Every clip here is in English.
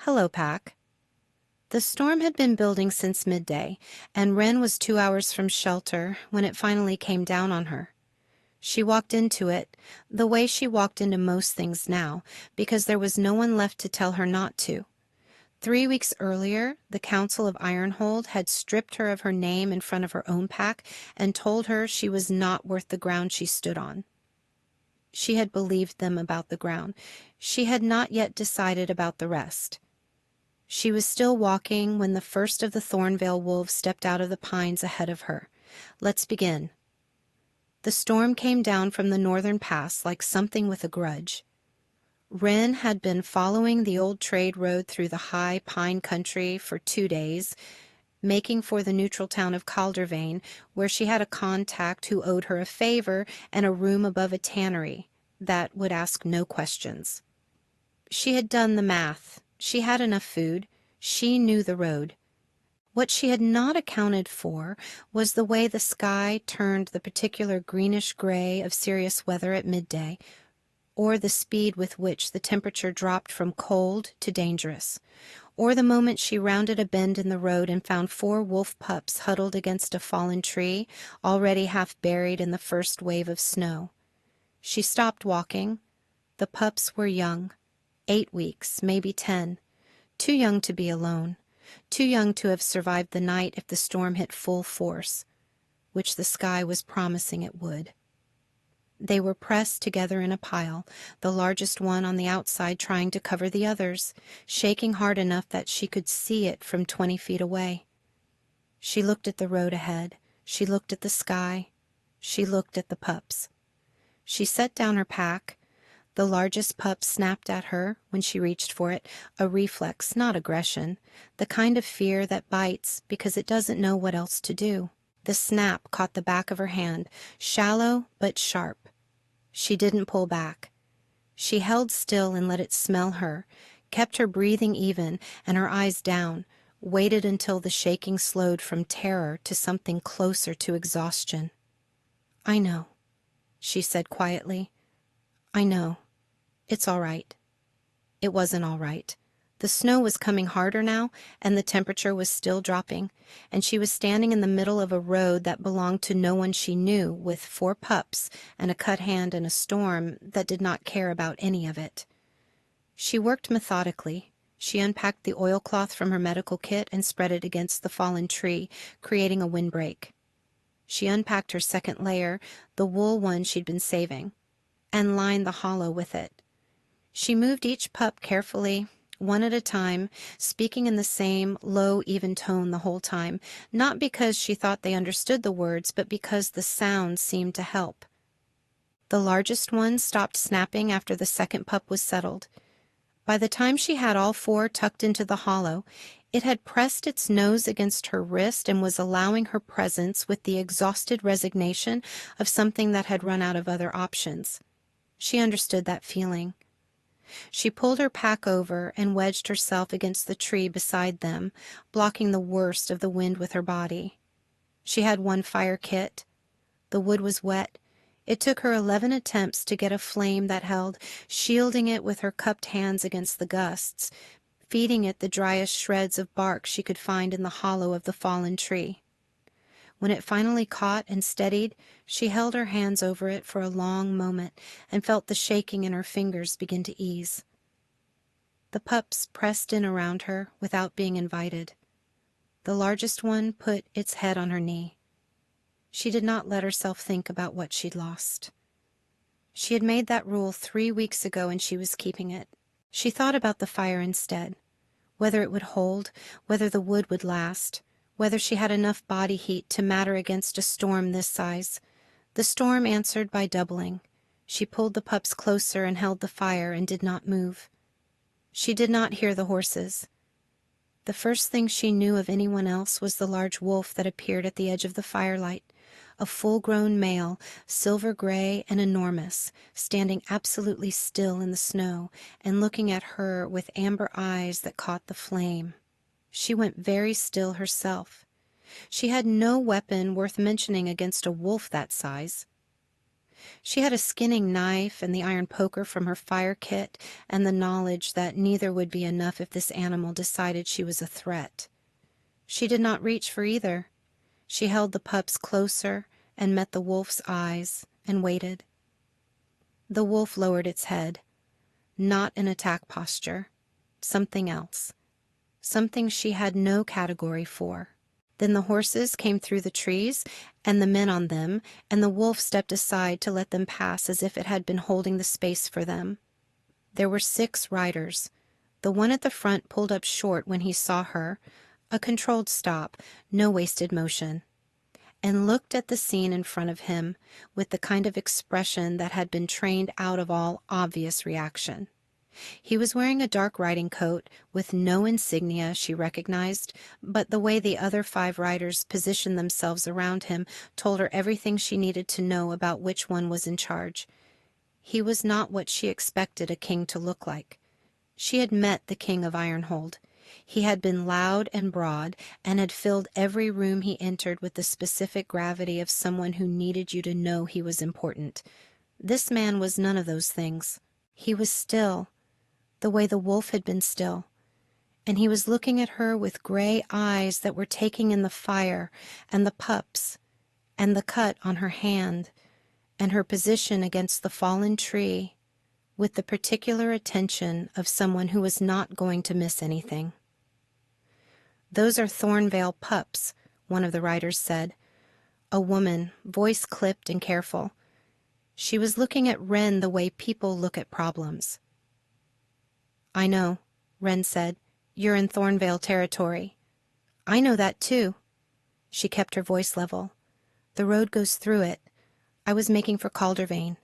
Hello, Pack. The storm had been building since midday, and Wren was 2 hours from shelter when it finally came down on her. She walked into it the way she walked into most things now, because there was no one left to tell her not to. 3 weeks earlier, the Council of Ironhold had stripped her of her name in front of her own pack and told her she was not worth the ground she stood on. She had believed them about the ground. She had not yet decided about the rest. She was still walking when the first of the Thornvale wolves stepped out of the pines ahead of her. Let's begin. The storm came down from the northern pass like something with a grudge. Wren had been following the old trade road through the high pine country for 2 days, making for the neutral town of Caldervane, where she had a contact who owed her a favor and a room above a tannery that would ask no questions. She had done the math. She had enough food. She knew the road. What she had not accounted for was the way the sky turned the particular greenish-gray of serious weather at midday, or the speed with which the temperature dropped from cold to dangerous, or the moment she rounded a bend in the road and found 4 wolf pups huddled against a fallen tree, already half buried in the first wave of snow. She stopped walking. The pups were young, 8 weeks, maybe 10, too young to be alone, too young to have survived the night if the storm hit full force, which the sky was promising it would. They were pressed together in a pile, the largest one on the outside trying to cover the others, shaking hard enough that she could see it from 20 feet away. She looked at the road ahead. She looked at the sky. She looked at the pups. She set down her pack. The largest pup snapped at her when she reached for it, a reflex, not aggression, the kind of fear that bites because it doesn't know what else to do. The snap caught the back of her hand, shallow but sharp. She didn't pull back. She held still and let it smell her, kept her breathing even and her eyes down, waited until the shaking slowed from terror to something closer to exhaustion. "I know," she said quietly. "I know. It's all right." It wasn't all right. The snow was coming harder now, and the temperature was still dropping, and she was standing in the middle of a road that belonged to no one she knew, with 4 pups and a cut hand in a storm that did not care about any of it. She worked methodically. She unpacked the oilcloth from her medical kit and spread it against the fallen tree, creating a windbreak. She unpacked her second layer, the wool one she'd been saving, and lined the hollow with it. She moved each pup carefully, one at a time, speaking in the same low, even tone the whole time, not because she thought they understood the words, but because the sound seemed to help. The largest one stopped snapping after the second pup was settled. By the time she had all 4 tucked into the hollow, it had pressed its nose against her wrist and was allowing her presence with the exhausted resignation of something that had run out of other options. She understood that feeling. She pulled her pack over and wedged herself against the tree beside them, blocking the worst of the wind with her body. She had 1 fire kit. The wood was wet. It took her 11 attempts to get a flame that held, shielding it with her cupped hands against the gusts, feeding it the driest shreds of bark she could find in the hollow of the fallen tree. When it finally caught and steadied, she held her hands over it for a long moment and felt the shaking in her fingers begin to ease. The pups pressed in around her without being invited. The largest one put its head on her knee. She did not let herself think about what she'd lost. She had made that rule 3 weeks ago and she was keeping it. She thought about the fire instead, whether it would hold, whether the wood would last, whether she had enough body heat to matter against a storm this size. The storm answered by doubling. She pulled the pups closer and held the fire and did not move. She did not hear the horses. The first thing she knew of anyone else was the large wolf that appeared at the edge of the firelight, a full-grown male, silver-gray and enormous, standing absolutely still in the snow and looking at her with amber eyes that caught the flame. She went very still herself. She had no weapon worth mentioning against a wolf that size. She had a skinning knife and the iron poker from her fire kit, and the knowledge that neither would be enough if this animal decided she was a threat. She did not reach for either. She held the pups closer and met the wolf's eyes and waited. The wolf lowered its head, not in attack posture, something else, something she had no category for. Then the horses came through the trees and the men on them, and the wolf stepped aside to let them pass as if it had been holding the space for them. There were 6 riders. The one at the front pulled up short when he saw her, a controlled stop, no wasted motion, and looked at the scene in front of him with the kind of expression that had been trained out of all obvious reaction. He was wearing a dark riding coat with no insignia she recognized, but the way the other 5 riders positioned themselves around him told her everything she needed to know about which one was in charge. He was not what she expected a king to look like. She had met the king of Ironhold. He had been loud and broad, and had filled every room he entered with the specific gravity of someone who needed you to know he was important. This man was none of those things. He was still, the way the wolf had been still, and he was looking at her with gray eyes that were taking in the fire and the pups and the cut on her hand and her position against the fallen tree with the particular attention of someone who was not going to miss anything. "Those are Thornvale pups," one of the riders said. A woman, voice clipped and careful. She was looking at Wren the way people look at problems. "I know," Wren said. "You're in Thornvale territory." "I know that, too." She kept her voice level. "The road goes through it. I was making for Caldervane."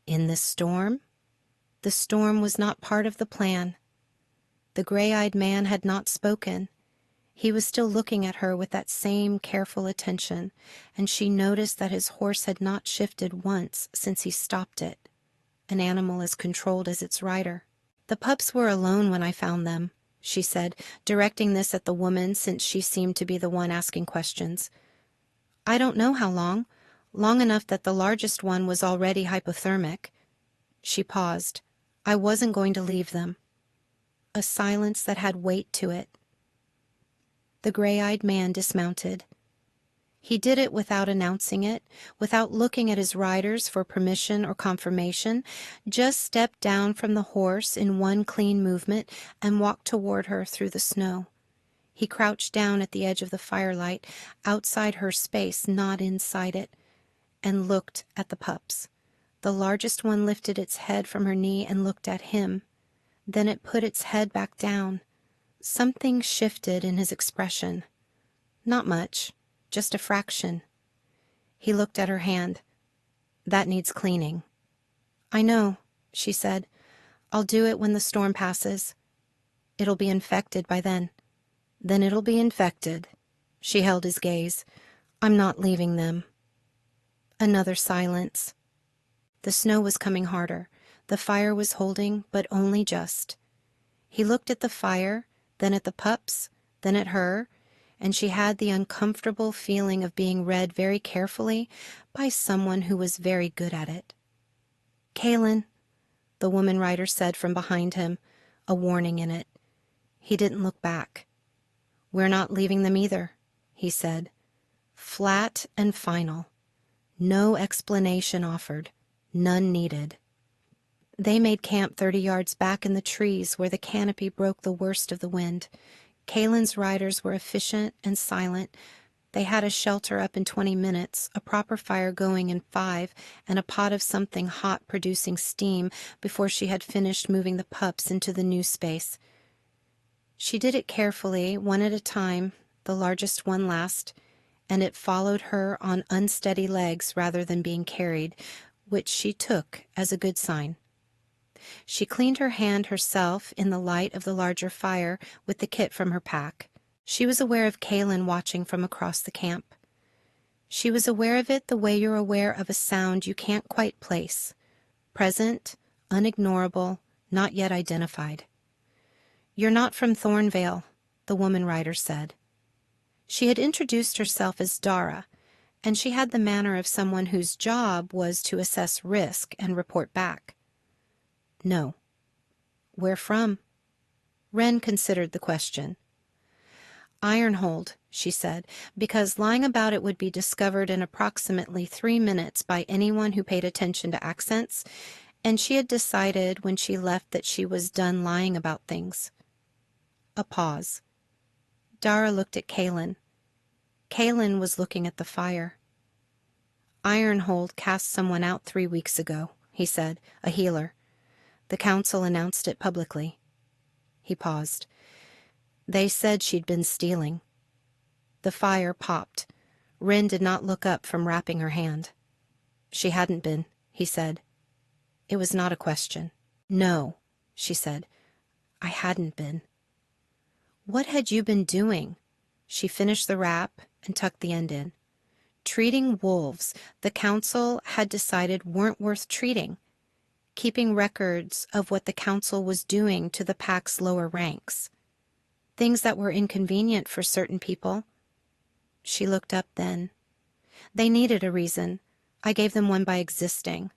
"In this storm?" The storm was not part of the plan. The gray-eyed man had not spoken. He was still looking at her with that same careful attention, and she noticed that his horse had not shifted once since he stopped it, an animal as controlled as its rider. "The pups were alone when I found them," she said, directing this at the woman since she seemed to be the one asking questions. "I don't know how long. Long enough that the largest one was already hypothermic." She paused. "I wasn't going to leave them." A silence that had weight to it. The gray-eyed man dismounted. He did it without announcing it, without looking at his riders for permission or confirmation, just stepped down from the horse in one clean movement and walked toward her through the snow. He crouched down at the edge of the firelight, outside her space, not inside it, and looked at the pups. The largest one lifted its head from her knee and looked at him. Then it put its head back down. Something shifted in his expression. Not much. Just a fraction. He looked at her hand. "That needs cleaning." "I know," she said. "I'll do it when the storm passes. It'll be infected by then." "Then it'll be infected." She held his gaze. "I'm not leaving them." Another silence. The snow was coming harder. The fire was holding, but only just. He looked at the fire, then at the pups, then at her, and she had the uncomfortable feeling of being read very carefully by someone who was very good at it. "Kaylin," the woman rider said from behind him, a warning in it. He didn't look back. "We're not leaving them either," he said. Flat and final. No explanation offered. None needed. They made camp 30 yards back in the trees where the canopy broke the worst of the wind. Kaylin's riders were efficient and silent. They had a shelter up in 20 minutes, a proper fire going in 5, and a pot of something hot producing steam before she had finished moving the pups into the new space. She did it carefully, one at a time, the largest one last, and it followed her on unsteady legs rather than being carried, which she took as a good sign. She cleaned her hand herself in the light of the larger fire with the kit from her pack. She was aware of Kaylin watching from across the camp. She was aware of it the way you're aware of a sound you can't quite place. Present, unignorable, not yet identified. "You're not from Thornvale," the woman rider said. She had introduced herself as Dara, and she had the manner of someone whose job was to assess risk and report back. No. Where from? Wren considered the question. Ironhold, she said, because lying about it would be discovered in approximately 3 minutes by anyone who paid attention to accents, and she had decided when she left that she was done lying about things. A pause. Dara looked at Kaylin. Kaylin was looking at the fire. Ironhold cast someone out 3 weeks ago, he said, a healer. The council announced it publicly. He paused. They said she'd been stealing. The fire popped. Wren did not look up from wrapping her hand. She hadn't been, he said. It was not a question. No, she said. I hadn't been. What had you been doing? She finished the wrap and tucked the end in. Treating wolves the council had decided weren't worth treating. Keeping records of what the council was doing to the pack's lower ranks. Things that were inconvenient for certain people. She looked up then. They needed a reason. I gave them one by existing.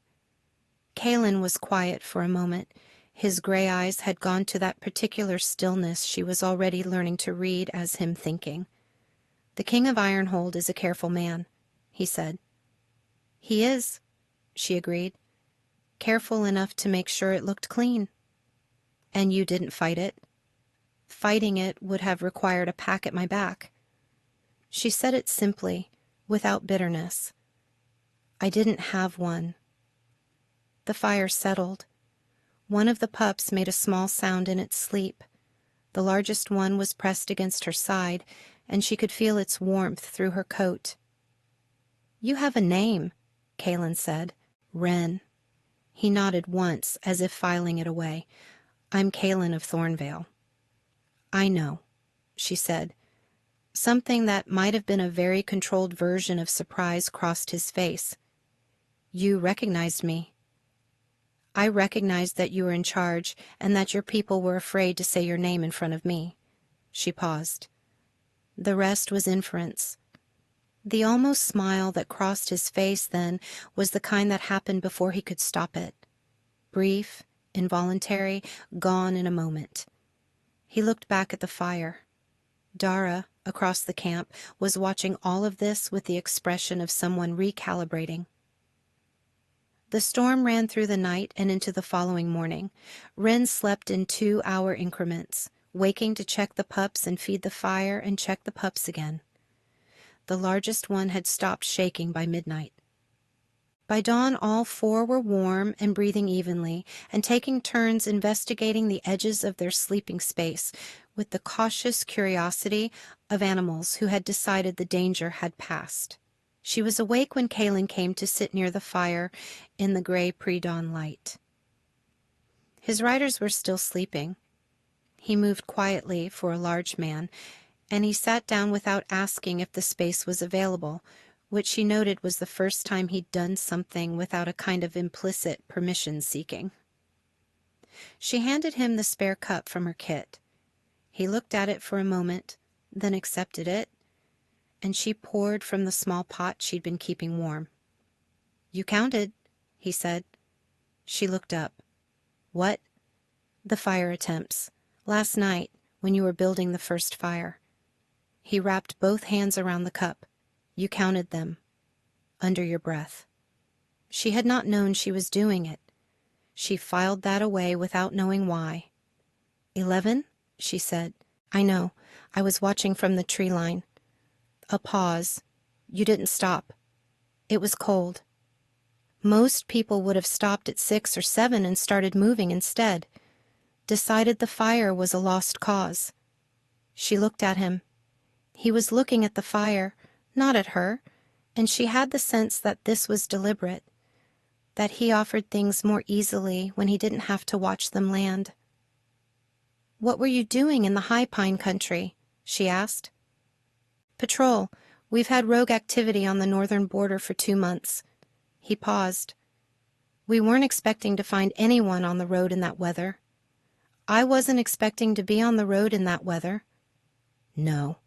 Kaylin was quiet for a moment. His gray eyes had gone to that particular stillness she was already learning to read as him thinking. The King of Ironhold is a careful man, he said. He is, she agreed. Careful enough to make sure it looked clean. And you didn't fight it. Fighting it would have required a pack at my back. She said it simply, without bitterness. I didn't have one. The fire settled. One of the pups made a small sound in its sleep. The largest one was pressed against her side, and she could feel its warmth through her coat. You have a name, Kaylin said. Wren. He nodded once, as if filing it away. I'm Kaylin of Thornvale. I know, she said. Something that might have been a very controlled version of surprise crossed his face. You recognized me. I recognized that you were in charge and that your people were afraid to say your name in front of me. She paused. The rest was inference. The almost smile that crossed his face then was the kind that happened before he could stop it. Brief, involuntary, gone in a moment. He looked back at the fire. Dara, across the camp, was watching all of this with the expression of someone recalibrating. The storm ran through the night and into the following morning. Wren slept in 2-hour increments, waking to check the pups and feed the fire and check the pups again. The largest one had stopped shaking by midnight. By dawn, all 4 were warm and breathing evenly and taking turns investigating the edges of their sleeping space with the cautious curiosity of animals who had decided the danger had passed. She was awake when Kaylin came to sit near the fire in the gray pre-dawn light. His riders were still sleeping. He moved quietly for a large man, and he sat down without asking if the space was available, which she noted was the first time he'd done something without a kind of implicit permission-seeking. She handed him the spare cup from her kit. He looked at it for a moment, then accepted it, and she poured from the small pot she'd been keeping warm. You counted, he said. She looked up. What? The fire attempts. Last night, when you were building the first fire. He wrapped both hands around the cup. You counted them. Under your breath. She had not known she was doing it. She filed that away without knowing why. 11, she said. I know. I was watching from the tree line. A pause. You didn't stop. It was cold. Most people would have stopped at 6 or 7 and started moving instead. Decided the fire was a lost cause. She looked at him. He was looking at the fire, not at her, and she had the sense that this was deliberate, that he offered things more easily when he didn't have to watch them land. What were you doing in the high pine country? She asked. Patrol. We've had rogue activity on the northern border for 2 months. He paused. We weren't expecting to find anyone on the road in that weather. I wasn't expecting to be on the road in that weather. No.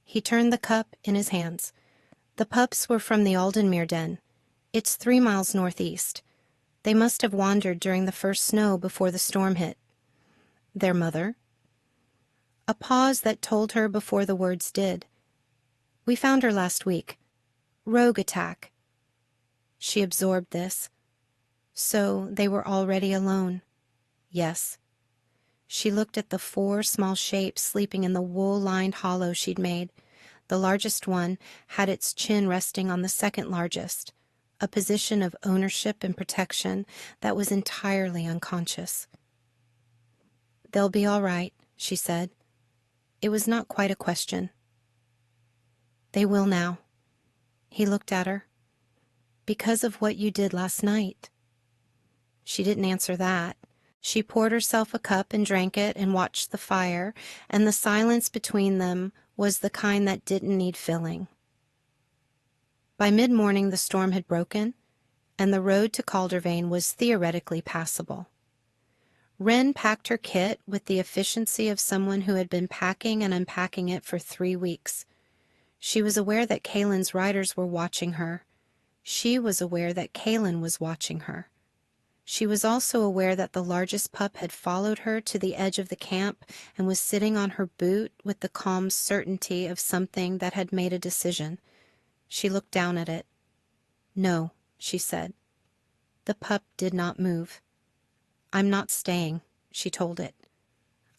He turned the cup in his hands. The pups were from the Aldenmere den. It's 3 miles northeast. They must have wandered during the first snow before the storm hit. Their mother? A pause that told her before the words did. We found her last week. Rogue attack. She absorbed this. So they were already alone. Yes. She looked at the 4 small shapes sleeping in the wool-lined hollow she'd made. The largest one had its chin resting on the second largest, a position of ownership and protection that was entirely unconscious. They'll be all right, she said. It was not quite a question. They will now. He looked at her. Because of what you did last night. She didn't answer that. She poured herself a cup and drank it and watched the fire, and the silence between them was the kind that didn't need filling. By mid-morning the storm had broken, and the road to Caldervane was theoretically passable. Wren packed her kit with the efficiency of someone who had been packing and unpacking it for 3 weeks. She was aware that Kaylin's riders were watching her. She was aware that Kaylin was watching her. She was also aware that the largest pup had followed her to the edge of the camp and was sitting on her boot with the calm certainty of something that had made a decision. She looked down at it. No, she said. The pup did not move. I'm not staying, she told it.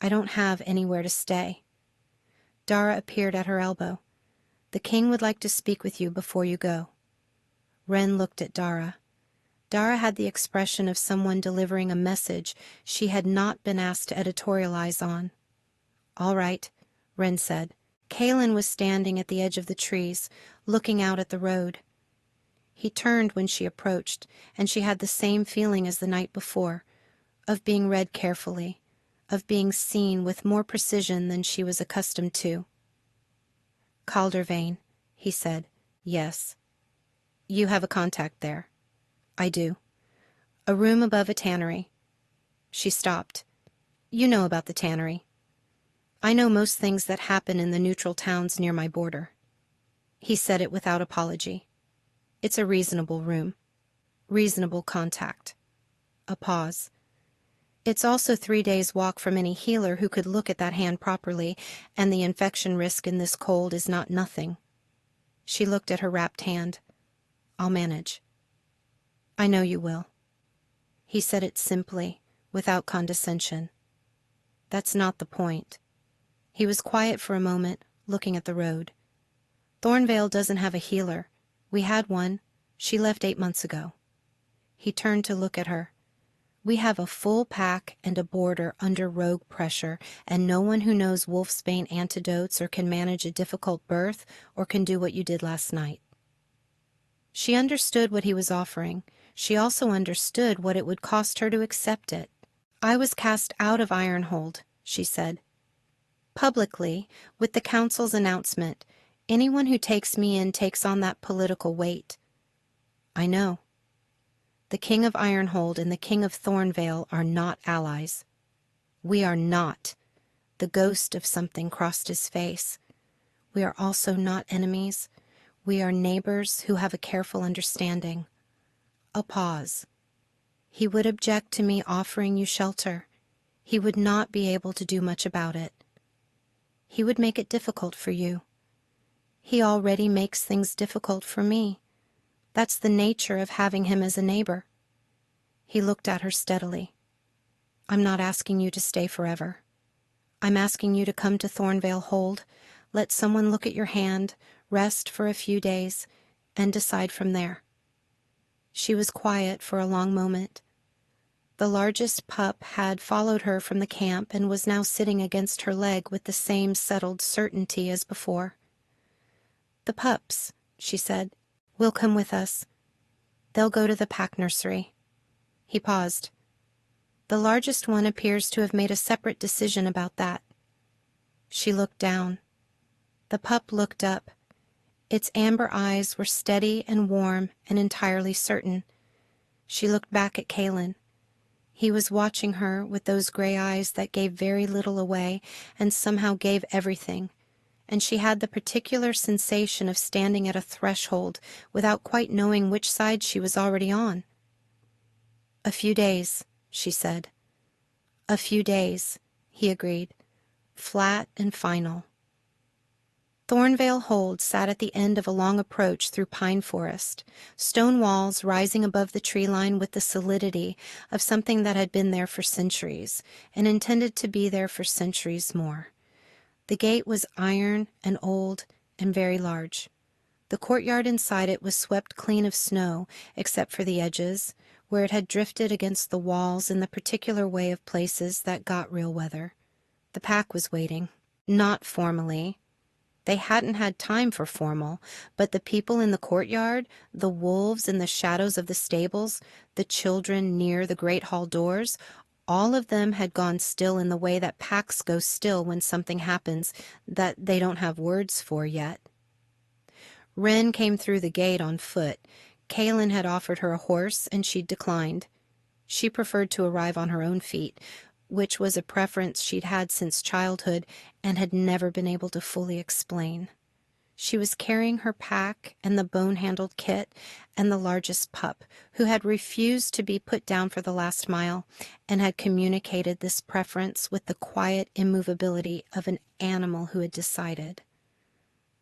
I don't have anywhere to stay. Dara appeared at her elbow. The king would like to speak with you before you go. Wren looked at Dara. Dara had the expression of someone delivering a message she had not been asked to editorialize on. All right, Wren said. Kaylin was standing at the edge of the trees, looking out at the road. He turned when she approached, and she had the same feeling as the night before, of being read carefully, of being seen with more precision than she was accustomed to. Caldervane, he said. Yes. You have a contact there. I do. A room above a tannery. She stopped. You know about the tannery. I know most things that happen in the neutral towns near my border. He said it without apology. It's a reasonable room. Reasonable contact. A pause. It's also 3 days' walk from any healer who could look at that hand properly, and the infection risk in this cold is not nothing. She looked at her wrapped hand. I'll manage. I know you will. He said it simply, without condescension. That's not the point. He was quiet for a moment, looking at the road. Thornvale doesn't have a healer. We had one. She left 8 months ago. He turned to look at her. We have a full pack and a border under rogue pressure, and no one who knows wolfsbane antidotes or can manage a difficult birth or can do what you did last night. She understood what he was offering. She also understood what it would cost her to accept it. I was cast out of Ironhold, she said. Publicly, with the council's announcement, anyone who takes me in takes on that political weight. I know. The King of Ironhold and the King of Thornvale are not allies. We are not. The ghost of something crossed his face. We are also not enemies. We are neighbors who have a careful understanding. A pause. He would object to me offering you shelter. He would not be able to do much about it. He would make it difficult for you. He already makes things difficult for me. That's the nature of having him as a neighbor. He looked at her steadily. I'm not asking you to stay forever. I'm asking you to come to Thornvale Hold, let someone look at your hand, rest for a few days, and decide from there. She was quiet for a long moment. The largest pup had followed her from the camp and was now sitting against her leg with the same settled certainty as before. The pups, she said, will come with us. They'll go to the pack nursery. He paused. The largest one appears to have made a separate decision about that. She looked down. The pup looked up. Its amber eyes were steady and warm and entirely certain. She looked back at Kaylin. He was watching her with those gray eyes that gave very little away and somehow gave everything, and she had the particular sensation of standing at a threshold without quite knowing which side she was already on. "A few days," she said. "A few days," he agreed, flat and final. Thornvale Hold sat at the end of a long approach through pine forest, stone walls rising above the tree line with the solidity of something that had been there for centuries, and intended to be there for centuries more. The gate was iron and old and very large. The courtyard inside it was swept clean of snow, except for the edges, where it had drifted against the walls in the particular way of places that got real weather. The pack was waiting. Not formally. They hadn't had time for formal, but the people in the courtyard, the wolves in the shadows of the stables, the children near the great hall doors, all of them had gone still in the way that packs go still when something happens that they don't have words for yet. Wren came through the gate on foot. Kaylin had offered her a horse, and she'd declined. She preferred to arrive on her own feet, which was a preference she'd had since childhood and had never been able to fully explain. She was carrying her pack and the bone-handled kit and the largest pup, who had refused to be put down for the last mile and had communicated this preference with the quiet immovability of an animal who had decided.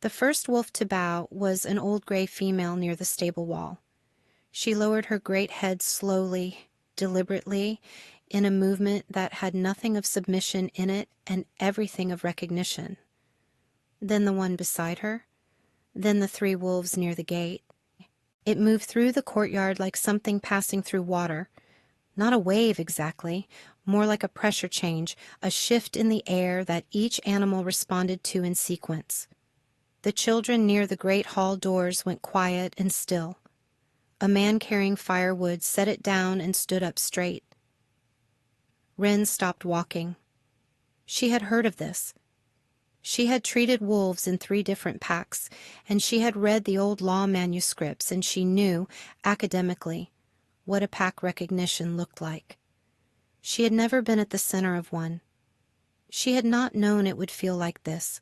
The first wolf to bow was an old gray female near the stable wall. She lowered her great head slowly, deliberately, in a movement that had nothing of submission in it and everything of recognition. Then the one beside her, then the 3 wolves near the gate. It moved through the courtyard like something passing through water. Not a wave exactly, more like a pressure change, a shift in the air that each animal responded to in sequence. The children near the great hall doors went quiet and still. A man carrying firewood set it down and stood up straight. Wren stopped walking. She had heard of this. She had treated wolves in 3 different packs, and she had read the old law manuscripts, and she knew, academically, what a pack recognition looked like. She had never been at the center of one. She had not known it would feel like this,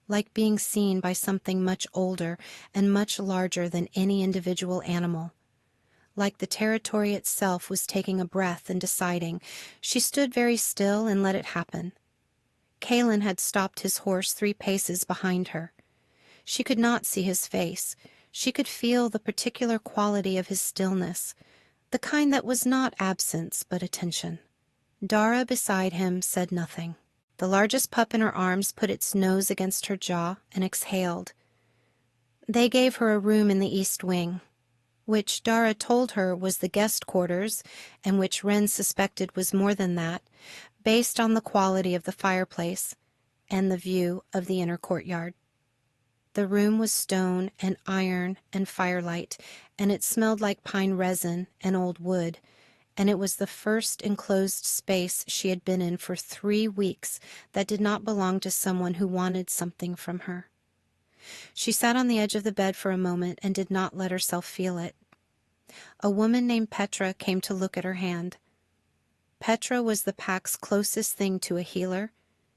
like being seen by something much older and much larger than any individual animal. Like the territory itself was taking a breath and deciding. She stood very still and let it happen. Kaylin had stopped his horse 3 paces behind her. She could not see his face. She could feel the particular quality of his stillness, the kind that was not absence but attention. Dara beside him said nothing. The largest pup in her arms put its nose against her jaw and exhaled. They gave her a room in the east wing, which Dara told her was the guest quarters, and which Wren suspected was more than that, based on the quality of the fireplace and the view of the inner courtyard. The room was stone and iron and firelight, and it smelled like pine resin and old wood, and it was the first enclosed space she had been in for 3 weeks that did not belong to someone who wanted something from her. She sat on the edge of the bed for a moment and did not let herself feel it. A woman named Petra came to look at her hand. Petra was the pack's closest thing to a healer.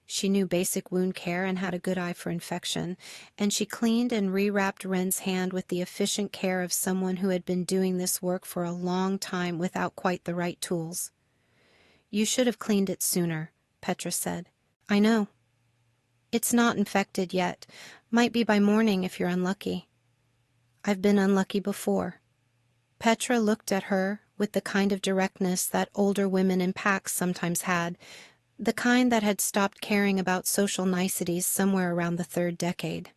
She knew basic wound care and had a good eye for infection, and she cleaned and rewrapped Wren's hand with the efficient care of someone who had been doing this work for a long time without quite the right tools. "You should have cleaned it sooner," Petra said. "I know. It's not infected yet. Might be by morning if you're unlucky. I've been unlucky before." Petra looked at her with the kind of directness that older women in packs sometimes had, the kind that had stopped caring about social niceties somewhere around the 3rd decade.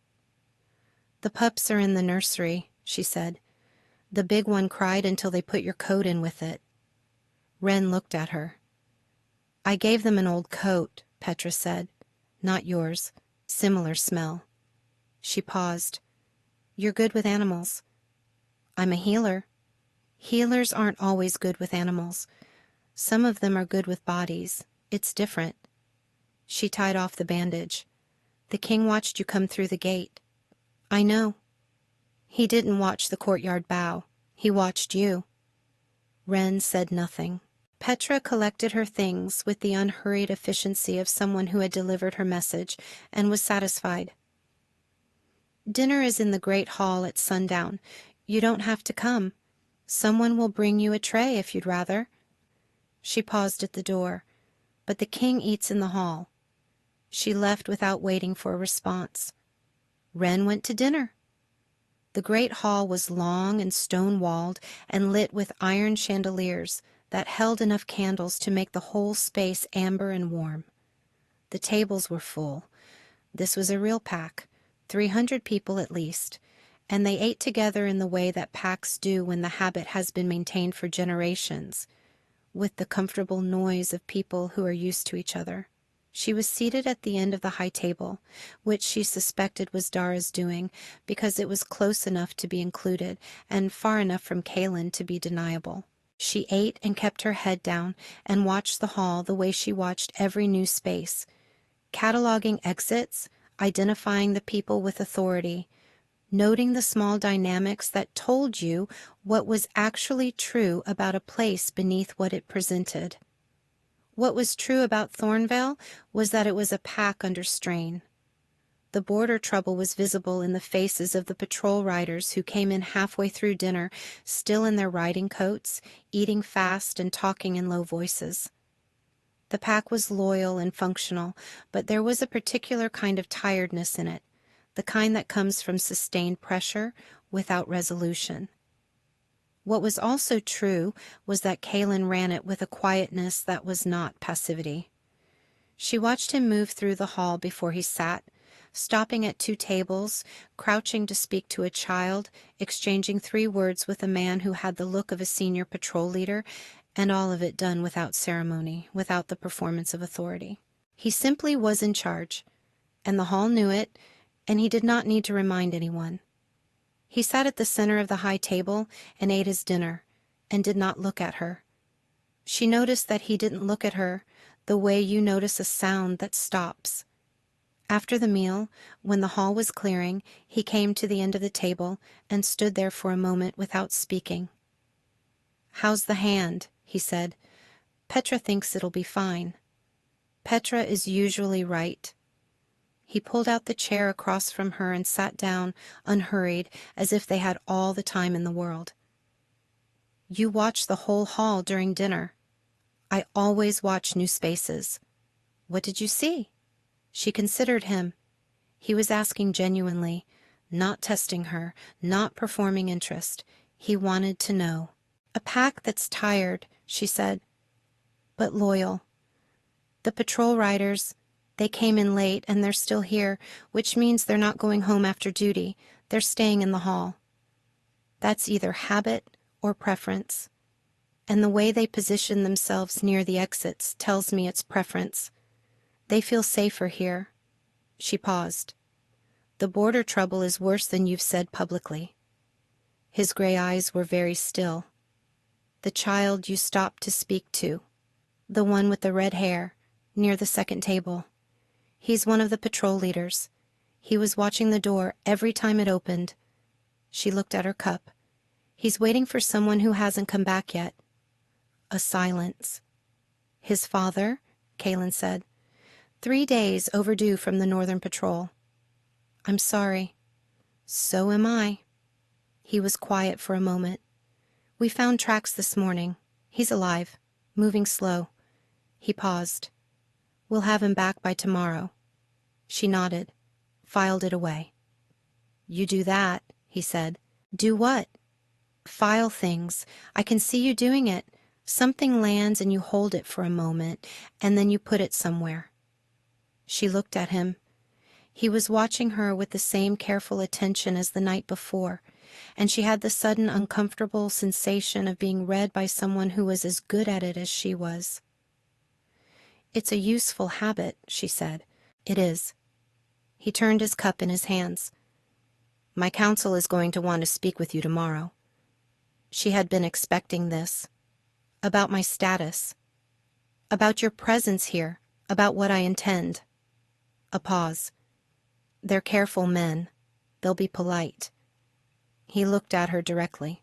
"The pups are in the nursery," she said. "The big one cried until they put your coat in with it." Wren looked at her. "I gave them an old coat," Petra said. "Not yours. Similar smell." She paused. "You're good with animals." "I'm a healer." "Healers aren't always good with animals. Some of them are good with bodies. It's different." She tied off the bandage. "The king watched you come through the gate." "I know." "He didn't watch the courtyard bow. He watched you." Wren said nothing. Petra collected her things with the unhurried efficiency of someone who had delivered her message and was satisfied. Dinner is in the great hall at sundown. You don't have to come. Someone will bring you a tray if you'd rather." She paused at the door. "But the king eats in the hall." She left without waiting for a response. Wren went to dinner. The great hall was long and stone-walled and lit with iron chandeliers that held enough candles to make the whole space amber and warm. The tables were full. This was a real pack, 300 people at least, and they ate together in the way that packs do when the habit has been maintained for generations, with the comfortable noise of people who are used to each other. She was seated at the end of the high table, which she suspected was Dara's doing, because it was close enough to be included and far enough from Kaylin to be deniable. She ate and kept her head down and watched the hall the way she watched every new space, cataloging exits, identifying the people with authority, noting the small dynamics that told you what was actually true about a place beneath what it presented. What was true about Thornvale was that it was a pack under strain. The border trouble was visible in the faces of the patrol riders who came in halfway through dinner, still in their riding coats, eating fast and talking in low voices. The pack was loyal and functional, but there was a particular kind of tiredness in it, the kind that comes from sustained pressure without resolution. What was also true was that Kaylin ran it with a quietness that was not passivity. She watched him move through the hall before he sat, stopping at 2 tables, crouching to speak to a child, exchanging 3 words with a man who had the look of a senior patrol leader, and all of it done without ceremony, without the performance of authority. He simply was in charge, and the hall knew it, and he did not need to remind anyone. He sat at the center of the high table and ate his dinner, and did not look at her. She noticed that he didn't look at her the way you notice a sound that stops. After the meal, when the hall was clearing, he came to the end of the table and stood there for a moment without speaking. "How's the hand?" he said. "Petra thinks it'll be fine." Petra is usually right. He pulled out the chair across from her and sat down, unhurried, as if they had all the time in the world. "You watch the whole hall during dinner." "I always watch new spaces." "What did you see?" She considered him. He was asking genuinely, not testing her, not performing interest. He wanted to know. "A pack that's tired," she said, "but loyal. The patrol riders, they came in late and they're still here, which means they're not going home after duty. They're staying in the hall. That's either habit or preference. And the way they position themselves near the exits tells me it's preference. They feel safer here." She paused. "The border trouble is worse than you've said publicly." His gray eyes were very still. "The child you stopped to speak to, the one with the red hair, near the second table. He's one of the patrol leaders. He was watching the door every time it opened." She looked at her cup. "He's waiting for someone who hasn't come back yet." A silence. "His father?" Kaylin said. 3 days overdue from the Northern Patrol." "I'm sorry." "So am I." He was quiet for a moment. "We found tracks this morning. He's alive, moving slow." He paused. "We'll have him back by tomorrow." She nodded, filed it away. "You do that," he said. "Do what?" "File things. I can see you doing it. Something lands and you hold it for a moment, and then you put it somewhere." She looked at him. He was watching her with the same careful attention as the night before, and she had the sudden uncomfortable sensation of being read by someone who was as good at it as she was. "It's a useful habit," she said. "It is." He turned his cup in his hands. "My counsel is going to want to speak with you tomorrow." She had been expecting this. "About my status. About your presence here. About what I intend." A pause. "They're careful men. They'll be polite." He looked at her directly.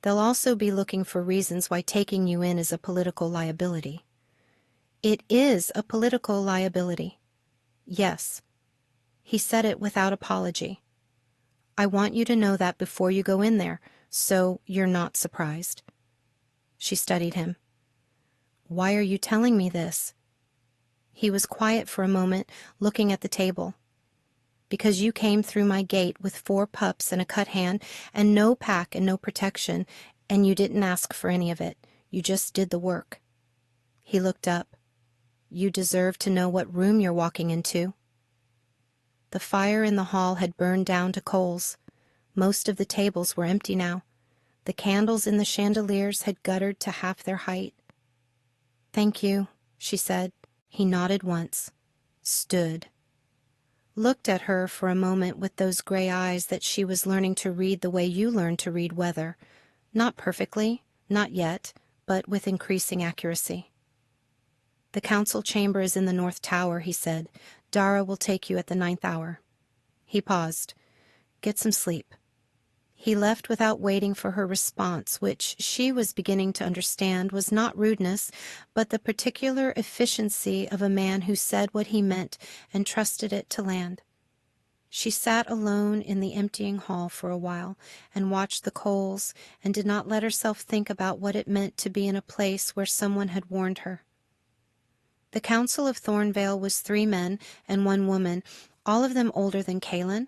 "They'll also be looking for reasons why taking you in is a political liability." "It is a political liability." "Yes." He said it without apology. I want you to know that before you go in there, so you're not surprised." She studied him. "Why are you telling me this?" He was quiet for a moment, looking at the table. "Because you came through my gate with 4 pups and a cut hand, and no pack and no protection, and you didn't ask for any of it. You just did the work." He looked up. "You deserve to know what room you're walking into." The fire in the hall had burned down to coals. Most of the tables were empty now. The candles in the chandeliers had guttered to half their height. "Thank you," she said. He nodded once, stood, looked at her for a moment with those gray eyes that she was learning to read the way you learn to read weather. Not perfectly, not yet, but with increasing accuracy. "The council chamber is in the north tower," he said. "Dara will take you at the 9th hour." He paused. "Get some sleep." He left without waiting for her response, which she was beginning to understand was not rudeness, but the particular efficiency of a man who said what he meant and trusted it to land. She sat alone in the emptying hall for a while and watched the coals and did not let herself think about what it meant to be in a place where someone had warned her. The Council of Thornvale was 3 men and 1 woman, all of them older than Kaelin,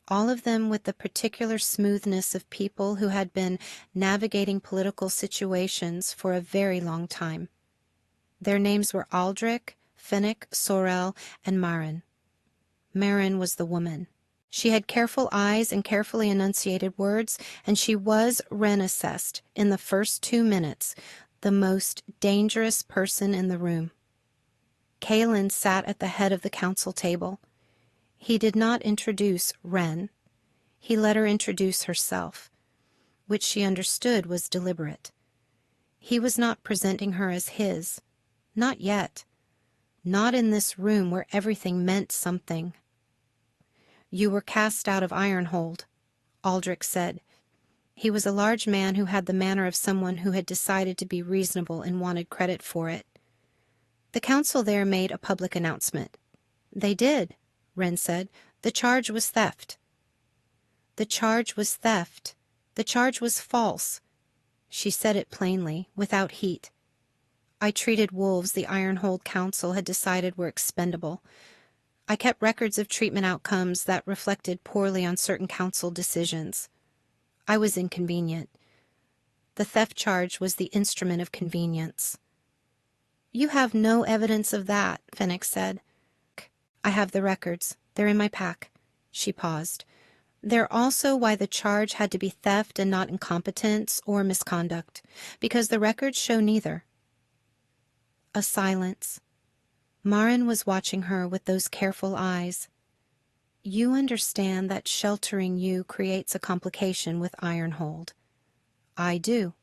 all of them with the particular smoothness of people who had been navigating political situations for a very long time. Their names were Aldrich, Finnick, Sorel, and Maren. Maren was the woman. She had careful eyes and carefully enunciated words, and she was, Wren assessed, in the first 2 minutes, the most dangerous person in the room. Kaelin sat at the head of the council table. He did not introduce Wren. He let her introduce herself, which she understood was deliberate. He was not presenting her as his. Not yet. Not in this room where everything meant something. "You were cast out of Ironhold," Aldrich said. He was a large man who had the manner of someone who had decided to be reasonable and wanted credit for it. The council there made a public announcement. "They did," Wren said. "The charge was theft." "The charge was theft. The charge was false." She said it plainly, without heat. "I treated wolves the Ironhold Council had decided were expendable. I kept records of treatment outcomes that reflected poorly on certain council decisions. I was inconvenient. The theft charge was the instrument of convenience." "You have no evidence of that," Finnick said. "I have the records. They're in my pack." She paused. "They're also why the charge had to be theft and not incompetence or misconduct, because the records show neither." A silence. Maren was watching her with those careful eyes. "You understand that sheltering you creates a complication with Ironhold." "I do."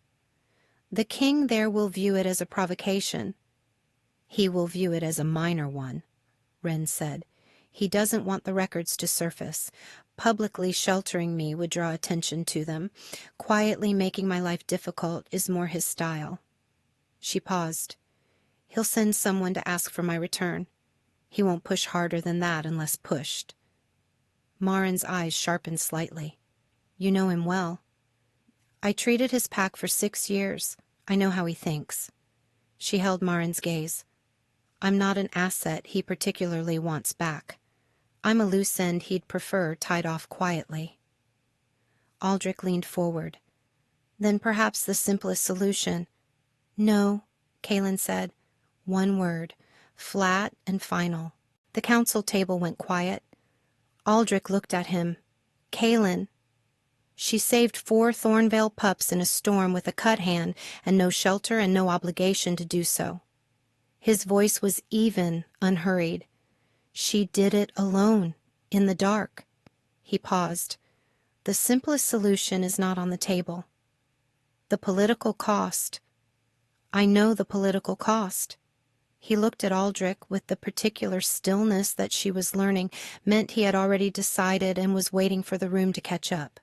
"The king there will view it as a provocation." "He will view it as a minor one," Wren said. "He doesn't want the records to surface. Publicly sheltering me would draw attention to them. Quietly making my life difficult is more his style." She paused. "He'll send someone to ask for my return. He won't push harder than that unless pushed." Maren's eyes sharpened slightly. "You know him well." "I treated his pack for 6 years. I know how he thinks." She held Maren's gaze. "I'm not an asset he particularly wants back. I'm a loose end he'd prefer tied off quietly." Aldrich leaned forward. "Then perhaps the simplest solution—" "No," Kaelin said. One word, flat and final. The council table went quiet. Aldrich looked at him. "Kaelin, she saved 4 Thornvale pups in a storm with a cut hand and no shelter and no obligation to do so." His voice was even, unhurried. "She did it alone, in the dark." He paused. "The simplest solution is not on the table. The political cost. I know the political cost." He looked at Aldrich with the particular stillness that she was learning meant he had already decided and was waiting for the room to catch up.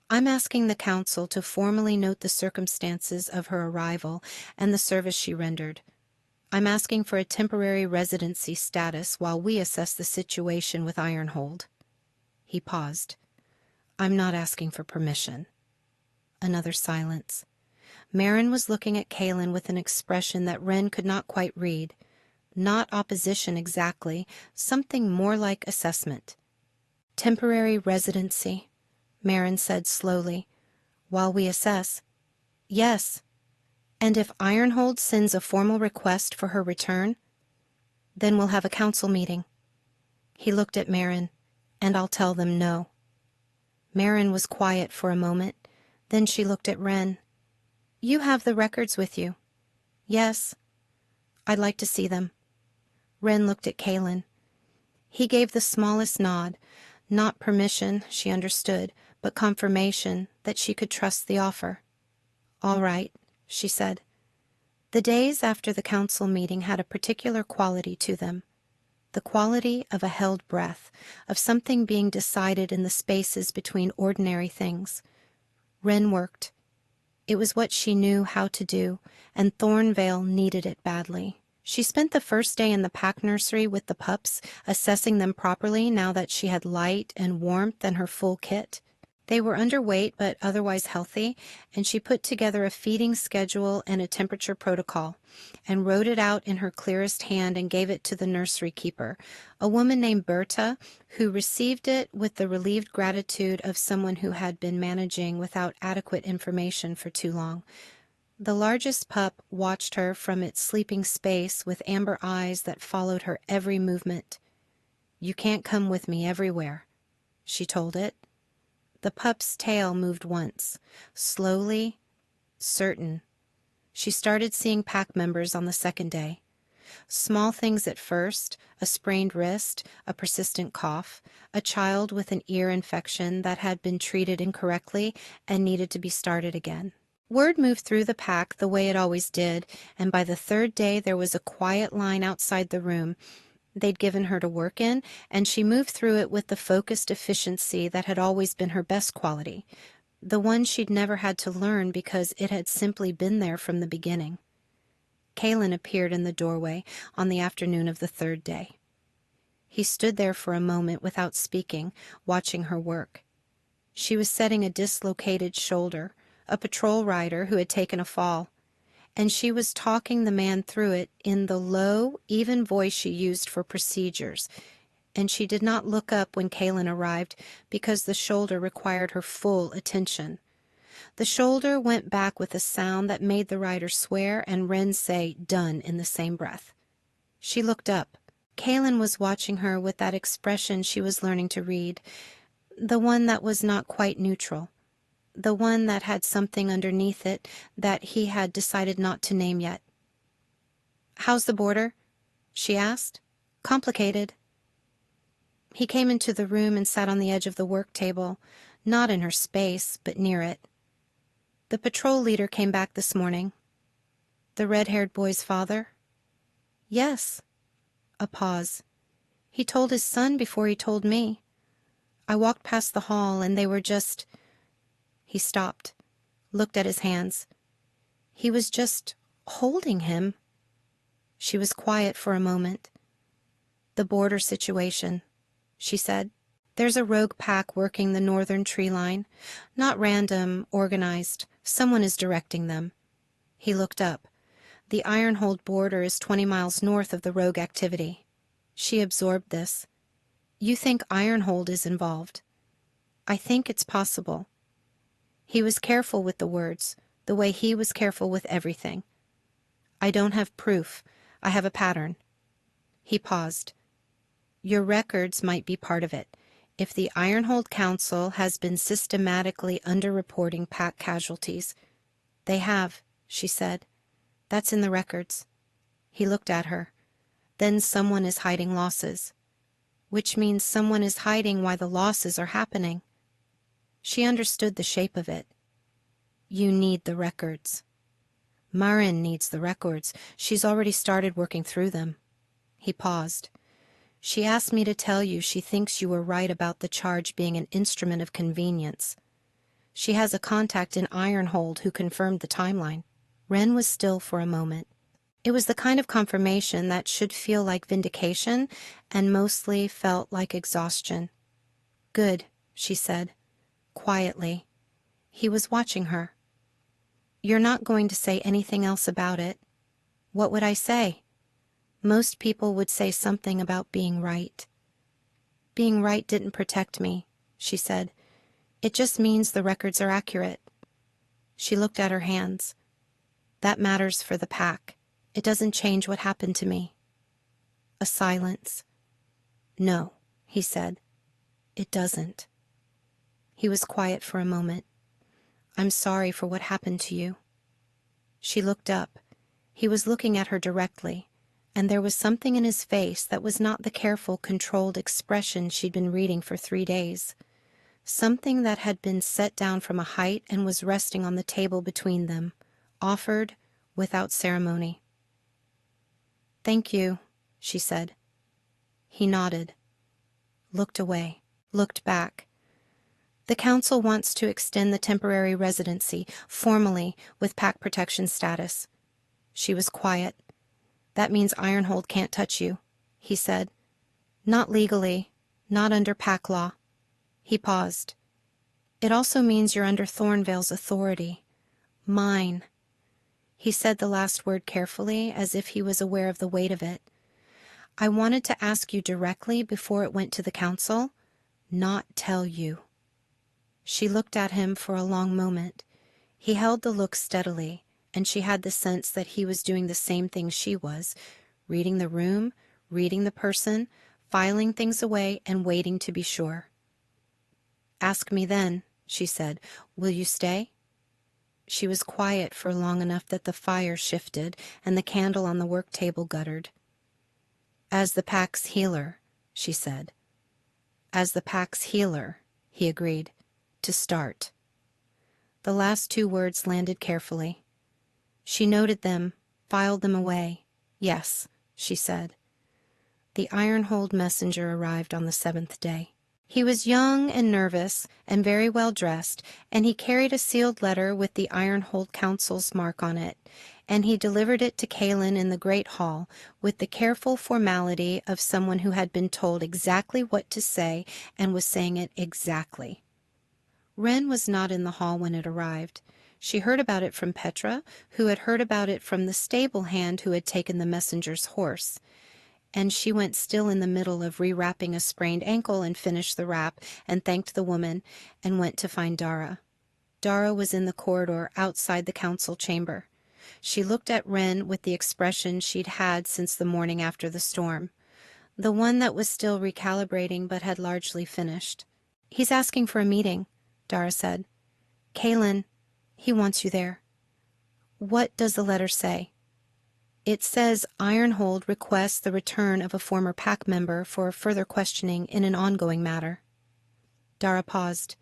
"I'm asking the council to formally note the circumstances of her arrival and the service she rendered. I'm asking for a temporary residency status while we assess the situation with Ironhold." He paused. I'm not asking for permission. Another silence. Marin was looking at Kaylin with an expression that Wren could not quite read. Not opposition exactly, something more like assessment. Temporary residency, Marin said slowly, while we assess. Yes. And if Ironhold sends a formal request for her return, then we'll have a council meeting. He looked at Marin, and I'll tell them no. Marin was quiet for a moment. Then she looked at Wren. You have the records with you. Yes. I'd like to see them. Wren looked at Kaylin. He gave the smallest nod. Not permission, she understood, but confirmation that she could trust the offer. All right, she said. The days after the council meeting had a particular quality to them. The quality of a held breath, of something being decided in the spaces between ordinary things. Wren worked. It was what she knew how to do, and Thornvale needed it badly. She spent the first day in the pack nursery with the pups, assessing them properly now that she had light and warmth and her full kit. They were underweight but otherwise healthy, and she put together a feeding schedule and a temperature protocol, and wrote it out in her clearest hand and gave it to the nursery keeper, a woman named Berta, who received it with the relieved gratitude of someone who had been managing without adequate information for too long. The largest pup watched her from its sleeping space with amber eyes that followed her every movement. You can't come with me everywhere, she told it. The pup's tail moved once, slowly, certain. She started seeing pack members on the second day. Small things at first, a sprained wrist, a persistent cough, a child with an ear infection that had been treated incorrectly and needed to be started again. Word moved through the pack the way it always did, and by the third day there was a quiet line outside the room they'd given her to work in, and she moved through it with the focused efficiency that had always been her best quality, the one she'd never had to learn because it had simply been there from the beginning. Kaylin appeared in the doorway on the afternoon of the third day. He stood there for a moment without speaking, watching her work. She was setting a dislocated shoulder, a patrol rider who had taken a fall, and she was talking the man through it in the low, even voice she used for procedures, and she did not look up when Kaylin arrived because the shoulder required her full attention. The shoulder went back with a sound that made the rider swear and Wren say done in the same breath. She looked up. Kaylin was watching her with that expression she was learning to read, the one that was not quite neutral. The one that had something underneath it that he had decided not to name yet. How's the border? She asked. Complicated. He came into the room and sat on the edge of the work table, not in her space, but near it. The patrol leader came back this morning. The red-haired boy's father? Yes. A pause. He told his son before he told me. I walked past the hall and they were just... He stopped, looked at his hands. He was just holding him. She was quiet for a moment. The border situation, she said. There's a rogue pack working the northern tree line. Not random, organized. Someone is directing them. He looked up. The Ironhold border is 20 miles north of the rogue activity. She absorbed this. You think Ironhold is involved? I think it's possible. He was careful with the words, the way he was careful with everything. I don't have proof. I have a pattern. He paused. Your records might be part of it. If the Ironhold Council has been systematically underreporting pack casualties. They have, she said. That's in the records. He looked at her. Then someone is hiding losses. Which means someone is hiding why the losses are happening. She understood the shape of it. You need the records. Marin needs the records. She's already started working through them. He paused. She asked me to tell you she thinks you were right about the charge being an instrument of convenience. She has a contact in Ironhold who confirmed the timeline. Wren was still for a moment. It was the kind of confirmation that should feel like vindication and mostly felt like exhaustion. Good, she said. quietly. He was watching her. "You're not going to say anything else about it." "What would I say?" "Most people would say something about being right." "Being right didn't protect me," she said. "It just means the records are accurate." She looked at her hands. "That matters for the pack. It doesn't change what happened to me." A silence. "No," he said. "It doesn't." He was quiet for a moment. "I'm sorry for what happened to you." She looked up. He was looking at her directly, and there was something in his face that was not the careful, controlled expression she'd been reading for 3 days. Something that had been set down from a height and was resting on the table between them, offered without ceremony. "Thank you," she said. He nodded, looked away, looked back. "The council wants to extend the temporary residency, formally, with pack protection status." She was quiet. "That means Ironhold can't touch you," he said. "Not legally, not under pack law." He paused. "It also means you're under Thornvale's authority. Mine." He said the last word carefully, as if he was aware of the weight of it. "I wanted to ask you directly before it went to the council, not tell you." She looked at him for a long moment. He held the look steadily, and she had the sense that he was doing the same thing she was, reading the room, reading the person, filing things away, and waiting to be sure. "Ask me then," she said. "Will you stay?" She was quiet for long enough that the fire shifted and the candle on the work table guttered. "As the pack's healer," she said. "As the pack's healer," he agreed. "To start." The last 2 words landed carefully. She noted them, filed them away. "Yes," she said. The Ironhold messenger arrived on the 7th day. He was young and nervous and very well dressed, and he carried a sealed letter with the Ironhold Council's mark on it, and he delivered it to Kaelin in the great hall with the careful formality of someone who had been told exactly what to say and was saying it exactly. Wren was not in the hall when it arrived. She heard about it from Petra, who had heard about it from the stable hand who had taken the messenger's horse. And she went still in the middle of rewrapping a sprained ankle and finished the wrap and thanked the woman and went to find Dara. Dara was in the corridor outside the council chamber. She looked at Wren with the expression she'd had since the morning after the storm, the one that was still recalibrating but had largely finished. "He's asking for a meeting," Dara said. "Kaelin, he wants you there." "What does the letter say?" "It says Ironhold requests the return of a former pack member for further questioning in an ongoing matter." Dara paused.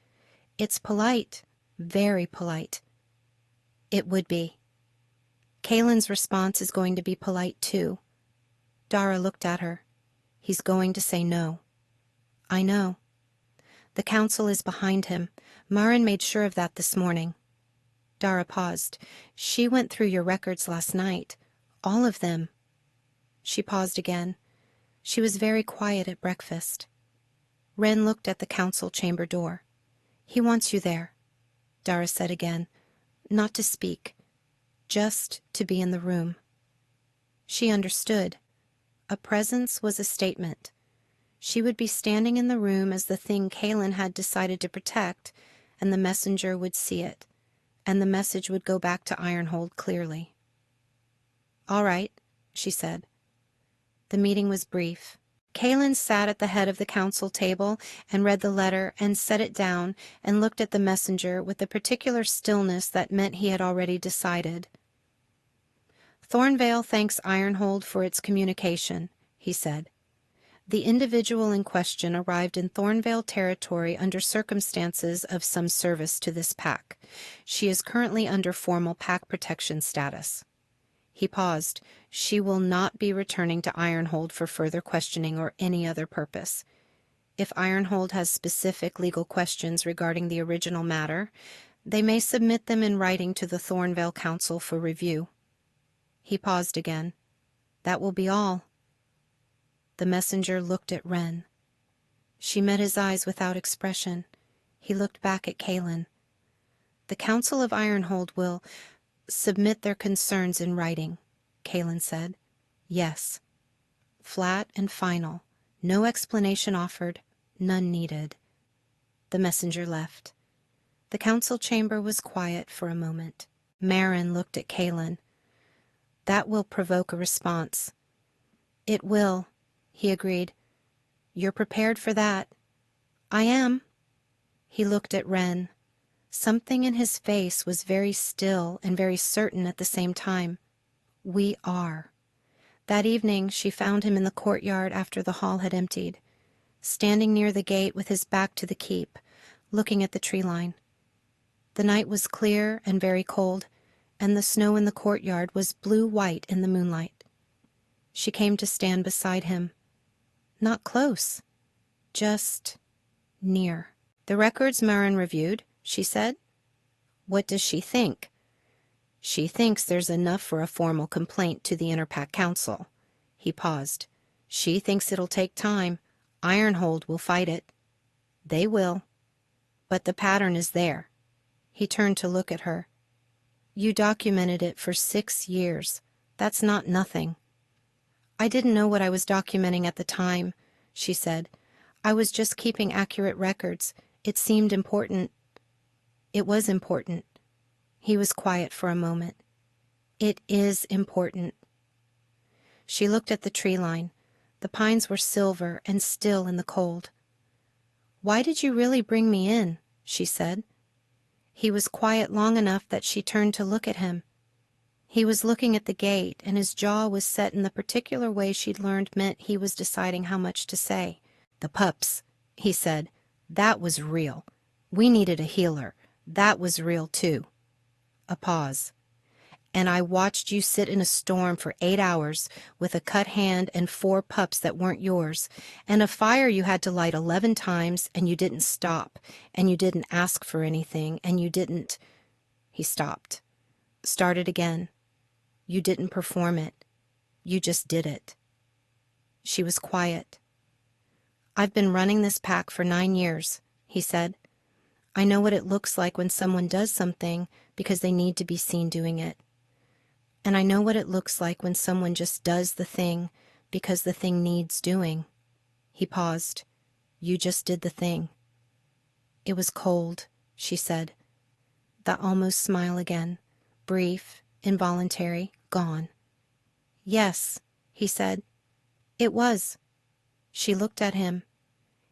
"It's polite, very polite." "It would be." "Kaelin's response is going to be polite, too." Dara looked at her. "He's going to say no." "I know." "The council is behind him. Marin made sure of that this morning." Dara paused. "She went through your records last night. All of them." She paused again. She was very quiet at breakfast. Wren looked at the council chamber door. "He wants you there," Dara said again. "Not to speak. Just to be in the room." She understood. A presence was a statement. She would be standing in the room as the thing Kaelin had decided to protect, and the messenger would see it, and the message would go back to Ironhold clearly. "All right," she said. The meeting was brief. Kaelin sat at the head of the council table and read the letter and set it down and looked at the messenger with the particular stillness that meant he had already decided. "Thornvale thanks Ironhold for its communication," he said. "The individual in question arrived in Thornvale territory under circumstances of some service to this pack. She is currently under formal pack protection status." He paused. "She will not be returning to Ironhold for further questioning or any other purpose. If Ironhold has specific legal questions regarding the original matter, they may submit them in writing to the Thornvale Council for review." He paused again. "That will be all." The messenger looked at Wren. She met his eyes without expression. He looked back at Kaylin. "The Council of Ironhold will submit their concerns in writing," Kaylin said. "Yes. Flat and final. No explanation offered. None needed." The messenger left. The council chamber was quiet for a moment. Marin looked at Kaylin. "That will provoke a response." "It will," he agreed. "You're prepared for that." "I am." He looked at Wren. Something in his face was very still and very certain at the same time. "We are." That evening she found him in the courtyard after the hall had emptied, standing near the gate with his back to the keep, looking at the tree line. The night was clear and very cold, and the snow in the courtyard was blue-white in the moonlight. She came to stand beside him. Not close, just near. "The records Marin reviewed," she said. "What does she think?" "She thinks there's enough for a formal complaint to the Interpack Council." He paused. "She thinks it'll take time. Ironhold will fight it." "They will." "But the pattern is there." He turned to look at her. "You documented it for 6 years. That's not nothing." "I didn't know what I was documenting at the time," she said. "I was just keeping accurate records. It seemed important." "It was important." He was quiet for a moment. "It is important." She looked at the tree line. The pines were silver and still in the cold. "Why did you really bring me in?" she said. He was quiet long enough that she turned to look at him. He was looking at the gate, and his jaw was set in the particular way she'd learned meant he was deciding how much to say. "The pups," he said. "That was real. We needed a healer. That was real, too." A pause. "And I watched you sit in a storm for 8 hours with a cut hand and 4 pups that weren't yours, and a fire you had to light 11 times, and you didn't stop, and you didn't ask for anything, and you didn't—" He stopped. Started again. "You didn't perform it. You just did it." She was quiet. "I've been running this pack for 9 years," he said. "I know what it looks like when someone does something because they need to be seen doing it. And I know what it looks like when someone just does the thing because the thing needs doing." He paused. "You just did the thing." "It was cold," she said. That almost smile again, brief, involuntary, gone. "Yes," he said. "It was." She looked at him.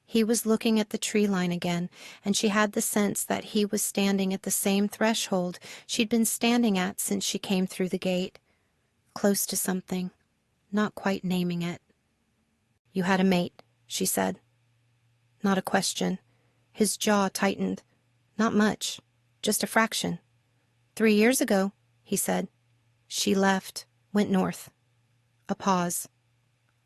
He was looking at the tree line again, and she had the sense that he was standing at the same threshold she'd been standing at since she came through the gate. Close to something, not quite naming it. "You had a mate," she said. Not a question. His jaw tightened. "Not much. Just a fraction." 3 years ago," he said. "She left, went north." A pause.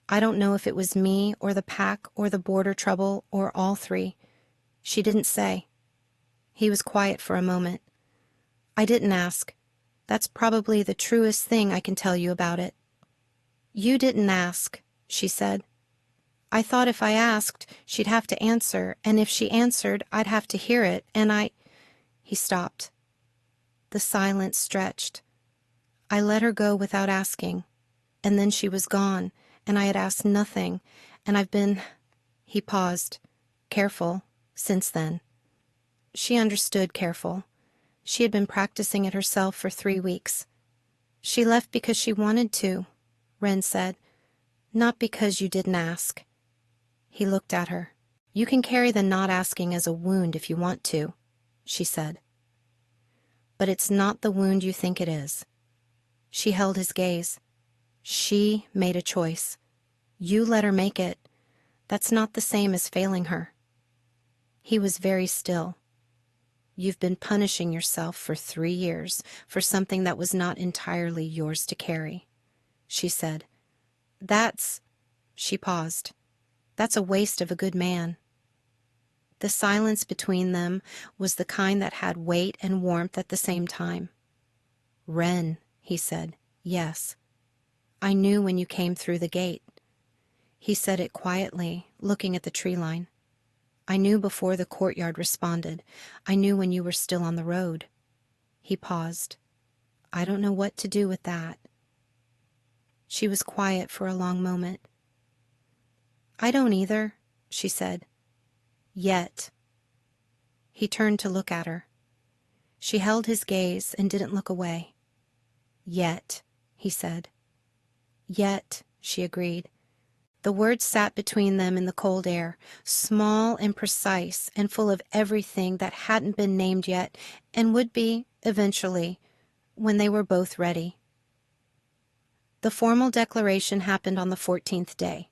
"I don't know if it was me or the pack or the border trouble or all 3. She didn't say." He was quiet for a moment. "I didn't ask. That's probably the truest thing I can tell you about it." "You didn't ask," she said. "I thought if I asked, she'd have to answer, and if she answered, I'd have to hear it, and I—" He stopped. The silence stretched. "I let her go without asking, and then she was gone, and I had asked nothing, and I've been—" He paused. "Careful, since then." She understood careful. She had been practicing it herself for 3 weeks. "She left because she wanted to," Wren said. "Not because you didn't ask." He looked at her. "You can carry the not asking as a wound if you want to," she said. "But it's not the wound you think it is." She held his gaze. "She made a choice. You let her make it. That's not the same as failing her." He was very still. "You've been punishing yourself for 3 years for something that was not entirely yours to carry," she said. "That's—" She paused. "That's a waste of a good man." The silence between them was the kind that had weight and warmth at the same time. "Wren," he said. "Yes. I knew when you came through the gate." He said it quietly, looking at the tree line. I knew before the courtyard responded. I knew when you were still on the road. He paused. I don't know what to do with that. She was quiet for a long moment. I don't either, she said. Yet. He turned to look at her. She held his gaze and didn't look away. Yet, he said. Yet, she agreed. The words sat between them in the cold air, small and precise and full of everything that hadn't been named yet and would be, eventually, when they were both ready. The formal declaration happened on the 14th day.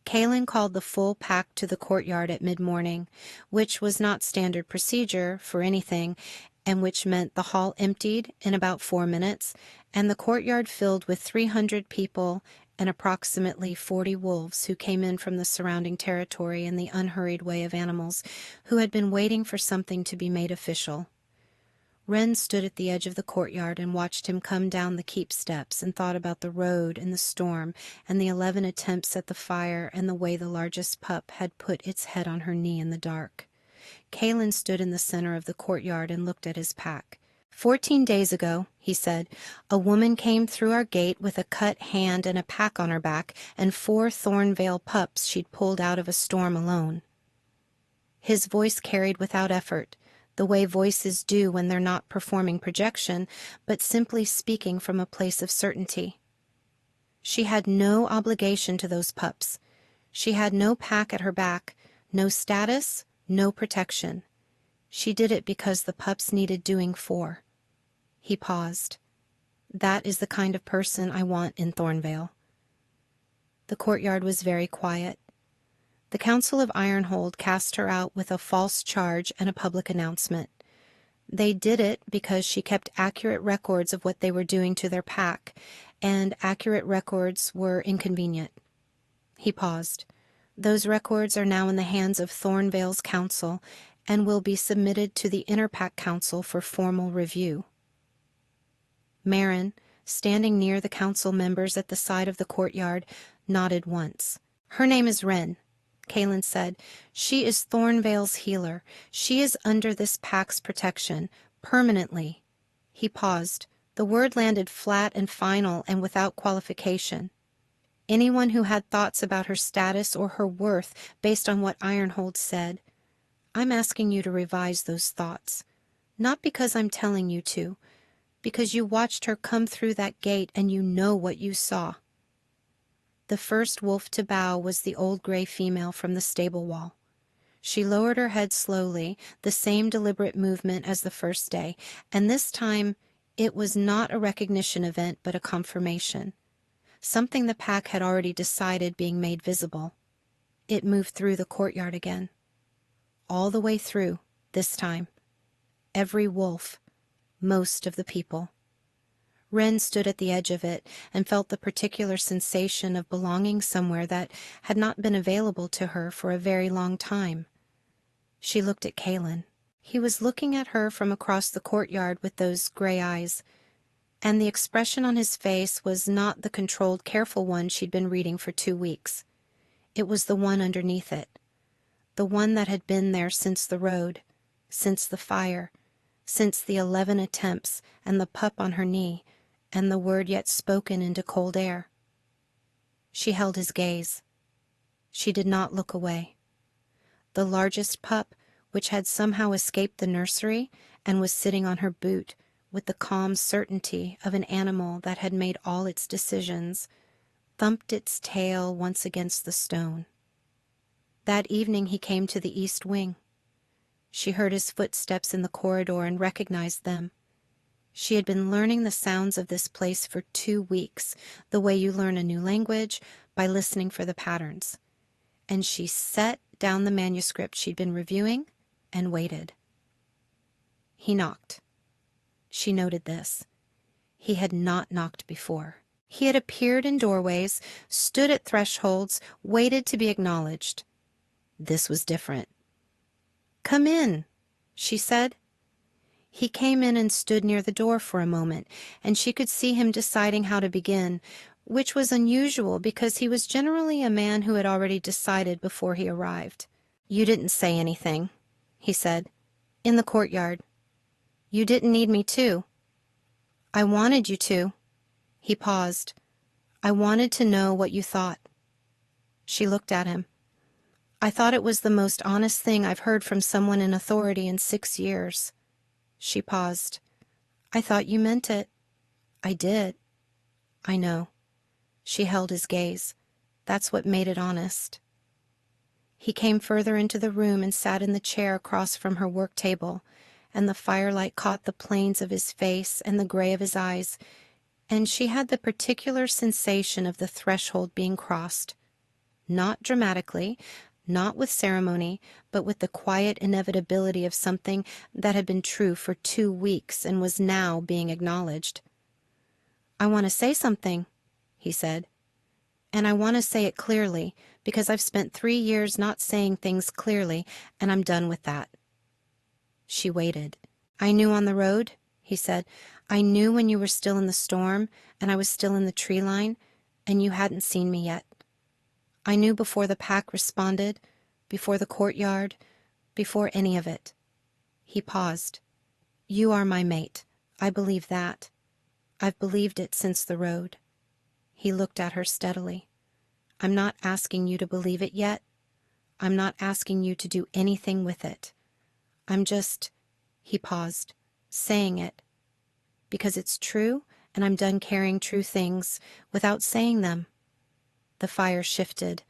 Kaylin called the full pack to the courtyard at mid-morning, which was not standard procedure for anything, and which meant the hall emptied in about 4 minutes, and the courtyard filled with 300 people and approximately 40 wolves who came in from the surrounding territory in the unhurried way of animals who had been waiting for something to be made official. Wren stood at the edge of the courtyard and watched him come down the keep steps and thought about the road and the storm and the 11 attempts at the fire and the way the largest pup had put its head on her knee in the dark. Kaylin stood in the center of the courtyard and looked at his pack. 14 days ago, he said, a woman came through our gate with a cut hand and a pack on her back and 4 Thornvale pups she'd pulled out of a storm alone. His voice carried without effort, the way voices do when they're not performing projection, but simply speaking from a place of certainty. She had no obligation to those pups. She had no pack at her back, no status, no protection. She did it because the pups needed doing for. He paused. That is the kind of person I want in Thornvale. The courtyard was very quiet. The Council of Ironhold cast her out with a false charge and a public announcement. They did it because she kept accurate records of what they were doing to their pack, and accurate records were inconvenient. He paused. Those records are now in the hands of Thornvale's council and will be submitted to the Interpack Council for formal review. Marin, standing near the council members at the side of the courtyard, nodded once. Her name is Wren, Kaylin said. She is Thornvale's healer. She is under this pack's protection, permanently. He paused. The word landed flat and final and without qualification. Anyone who had thoughts about her status or her worth based on what Ironhold said, I'm asking you to revise those thoughts. Not because I'm telling you to, because you watched her come through that gate and you know what you saw. The first wolf to bow was the old gray female from the stable wall. She lowered her head slowly, the same deliberate movement as the first day, and this time it was not a recognition event but a confirmation. Something the pack had already decided being made visible. It moved through the courtyard again. All the way through, this time. Every wolf. Most of the people. Wren stood at the edge of it and felt the particular sensation of belonging somewhere that had not been available to her for a very long time. She looked at Kaylin. He was looking at her from across the courtyard with those gray eyes, and the expression on his face was not the controlled, careful one she'd been reading for 2 weeks. It was the one underneath it. The one that had been there since the road, since the fire, since the 11 attempts and the pup on her knee, and the word yet spoken into cold air. She held his gaze. She did not look away. The largest pup, which had somehow escaped the nursery and was sitting on her boot with the calm certainty of an animal that had made all its decisions, thumped its tail once against the stone. That evening he came to the east wing. She heard his footsteps in the corridor and recognized them. She had been learning the sounds of this place for 2 weeks, the way you learn a new language, by listening for the patterns. And she set down the manuscript she'd been reviewing and waited. He knocked. She noted this. He had not knocked before. He had appeared in doorways, stood at thresholds, waited to be acknowledged. This was different. "Come in," she said. He came in and stood near the door for a moment, and she could see him deciding how to begin, which was unusual because he was generally a man who had already decided before he arrived. You didn't say anything, he said. In the courtyard. You didn't need me to. I wanted you to. He paused. I wanted to know what you thought. She looked at him. I thought it was the most honest thing I've heard from someone in authority in 6 years. She paused. I thought you meant it. I did. I know. She held his gaze. That's what made it honest. He came further into the room and sat in the chair across from her work table, and the firelight caught the planes of his face and the gray of his eyes, and she had the particular sensation of the threshold being crossed. Not dramatically, not with ceremony, but with the quiet inevitability of something that had been true for 2 weeks and was now being acknowledged. I want to say something, he said. And I want to say it clearly, because I've spent 3 years not saying things clearly, and I'm done with that. She waited. I knew on the road, he said. I knew when you were still in the storm, and I was still in the tree line, and you hadn't seen me yet. I knew before the pack responded, before the courtyard, before any of it. He paused. You are my mate. I believe that. I've believed it since the road. He looked at her steadily. I'm not asking you to believe it yet. I'm not asking you to do anything with it. I'm just, he paused, saying it. Because it's true, and I'm done carrying true things without saying them. The fire shifted.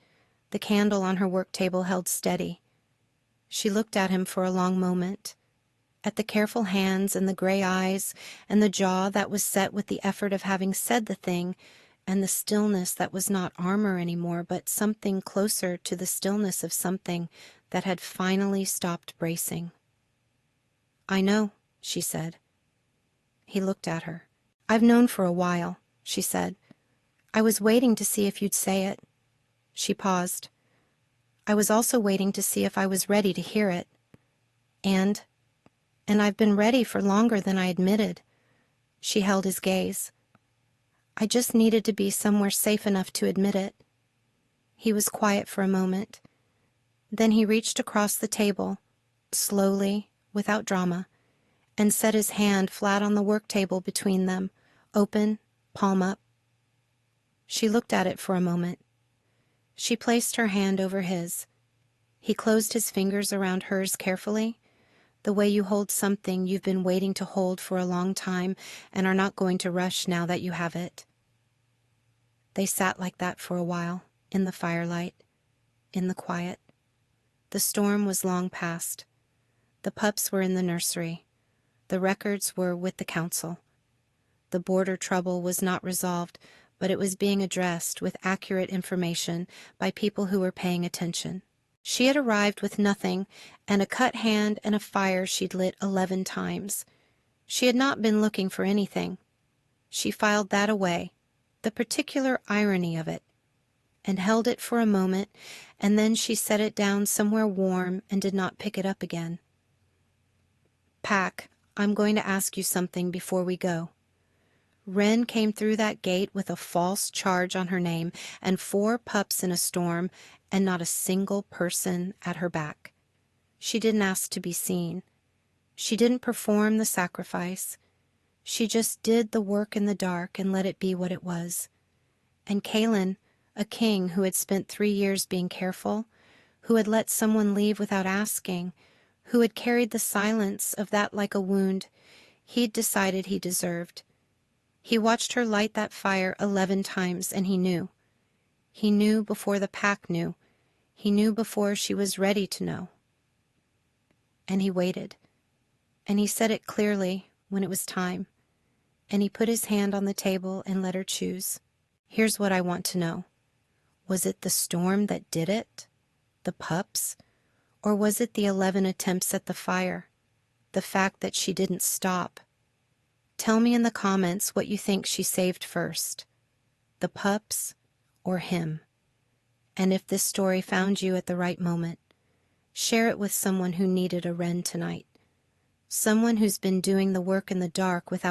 The candle on her work table held steady. She looked at him for a long moment, at the careful hands and the gray eyes and the jaw that was set with the effort of having said the thing, and the stillness that was not armor anymore, but something closer to the stillness of something that had finally stopped bracing. I know, she said. He looked at her. I've known for a while, she said. I was waiting to see if you'd say it. She paused. I was also waiting to see if I was ready to hear it. And I've been ready for longer than I admitted. She held his gaze. I just needed to be somewhere safe enough to admit it. He was quiet for a moment. Then he reached across the table, slowly, without drama, and set his hand flat on the work table between them, open, palm up. She looked at it for a moment. She placed her hand over his. He closed his fingers around hers carefully, the way you hold something you've been waiting to hold for a long time and are not going to rush now that you have it. They sat like that for a while, in the firelight, in the quiet. The storm was long past. The pups were in the nursery. The records were with the council. The border trouble was not resolved, but it was being addressed with accurate information by people who were paying attention. She had arrived with nothing, and a cut hand and a fire she'd lit 11 times. She had not been looking for anything. She filed that away, the particular irony of it, and held it for a moment, and then she set it down somewhere warm and did not pick it up again. Pack, I'm going to ask you something before we go. Wren came through that gate with a false charge on her name and 4 pups in a storm and not a single person at her back. She didn't ask to be seen. She didn't perform the sacrifice. She just did the work in the dark and let it be what it was. And Kalen, a king who had spent 3 years being careful, who had let someone leave without asking, who had carried the silence of that like a wound, he'd decided he deserved. He watched her light that fire 11 times, and he knew. He knew before the pack knew. He knew before she was ready to know. And he waited. And he said it clearly when it was time. And he put his hand on the table and let her choose. Here's what I want to know. Was it the storm that did it? The pups? Or was it the 11 attempts at the fire? The fact that she didn't stop? Tell me in the comments what you think she saved first. The pups or him? And if this story found you at the right moment, share it with someone who needed a Wren tonight. Someone who's been doing the work in the dark without